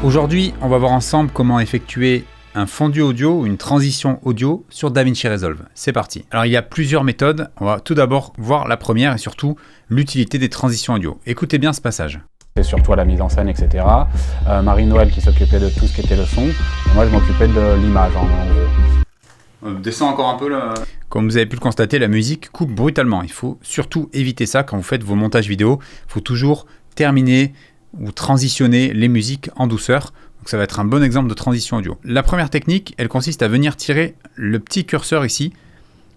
Aujourd'hui, on va voir ensemble comment effectuer un fondu audio ou une transition audio sur DaVinci Resolve. C'est parti. Alors il y a plusieurs méthodes. On va tout d'abord voir la première et surtout l'utilité des transitions audio. Écoutez bien ce passage. C'est surtout à la mise en scène, etc. Marie-Noël qui s'occupait de tout ce qui était le son. Et moi je m'occupais de l'image en gros. Descends encore un peu là. Comme vous avez pu le constater, la musique coupe brutalement. Il faut surtout éviter ça quand vous faites vos montages vidéo. Il faut toujours terminer ou transitionner les musiques en douceur. Donc ça va être un bon exemple de transition audio. La première technique, elle consiste à venir tirer le petit curseur ici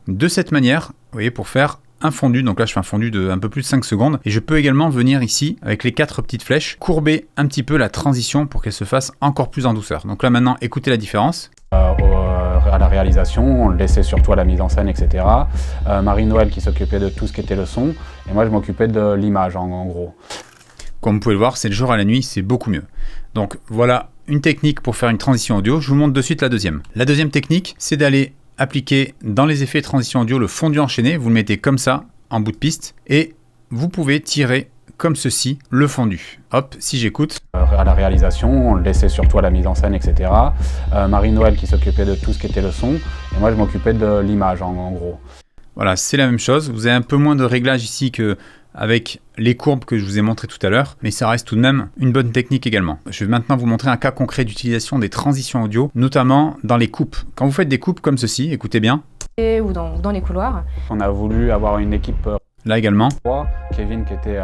de cette manière, vous voyez, pour faire un fondu. Donc là, je fais un fondu de un peu plus de 5 secondes. Et je peux également venir ici, avec les 4 petites flèches, courber un petit peu la transition pour qu'elle se fasse encore plus en douceur. Donc là, maintenant, écoutez la différence. À la réalisation, on le laissait surtout à la mise en scène, etc. Marie-Noël qui s'occupait de tout ce qui était le son. Et moi, je m'occupais de l'image en gros. Comme vous pouvez le voir, c'est le jour à la nuit, c'est beaucoup mieux. Donc voilà une technique pour faire une transition audio. Je vous montre de suite la deuxième. La deuxième technique, c'est d'aller appliquer dans les effets transition audio le fondu enchaîné. Vous le mettez comme ça, en bout de piste. Et vous pouvez tirer comme ceci le fondu. Hop, si j'écoute. À la réalisation, on le laissait surtout à la mise en scène, etc. Marie-Noël qui s'occupait de tout ce qui était le son. Et moi, je m'occupais de l'image en gros. Voilà, c'est la même chose. Vous avez un peu moins de réglage ici qu'avec les courbes que je vous ai montrées tout à l'heure, mais ça reste tout de même une bonne technique également. Je vais maintenant vous montrer un cas concret d'utilisation des transitions audio, notamment dans les coupes. Quand vous faites des coupes comme ceci, écoutez bien. Ou dans les couloirs. On a voulu avoir une équipe... Là également. Kevin qui était...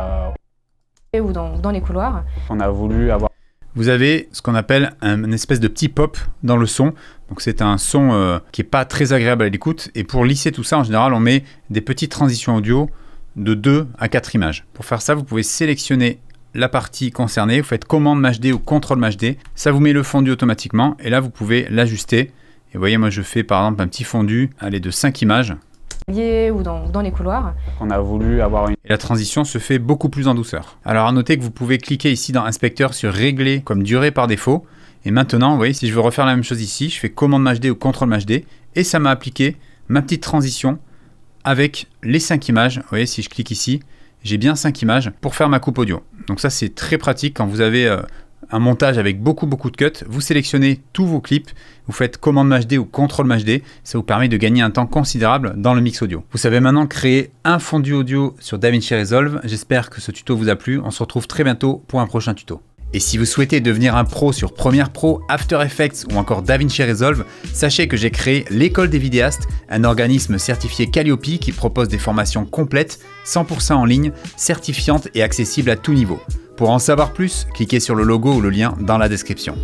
Ou dans les couloirs. On a voulu avoir... Vous avez ce qu'on appelle une espèce de petit pop dans le son. Donc c'est un son qui n'est pas très agréable à l'écoute. Et pour lisser tout ça, en général, on met des petites transitions audio de 2 à 4 images. Pour faire ça, vous pouvez sélectionner la partie concernée. Vous faites commande MHD ou contrôle MHD. Ça vous met le fondu automatiquement. Et là, vous pouvez l'ajuster. Et vous voyez, moi, je fais par exemple un petit fondu de 5 images. Ou dans les couloirs. On a voulu avoir une... Et la transition se fait beaucoup plus en douceur. Alors à noter que vous pouvez cliquer ici dans Inspecteur sur Régler comme durée par défaut. Et maintenant, vous voyez, si je veux refaire la même chose ici, je fais commande MHD ou contrôle MHD. Et ça m'a appliqué ma petite transition avec les 5 images. Vous voyez, si je clique ici, j'ai bien 5 images pour faire ma coupe audio. Donc ça, c'est très pratique quand vous avez un montage avec beaucoup de cuts. Vous sélectionnez tous vos clips, vous faites commande MHD ou contrôle MHD. Ça vous permet de gagner un temps considérable dans le mix audio. Vous savez maintenant créer un fondu audio sur DaVinci Resolve. J'espère que ce tuto vous a plu. On se retrouve très bientôt pour un prochain tuto. Et si vous souhaitez devenir un pro sur Premiere Pro, After Effects ou encore DaVinci Resolve, sachez que j'ai créé l'École des vidéastes, un organisme certifié Calliope qui propose des formations complètes, 100% en ligne, certifiantes et accessibles à tout niveau. Pour en savoir plus, cliquez sur le logo ou le lien dans la description.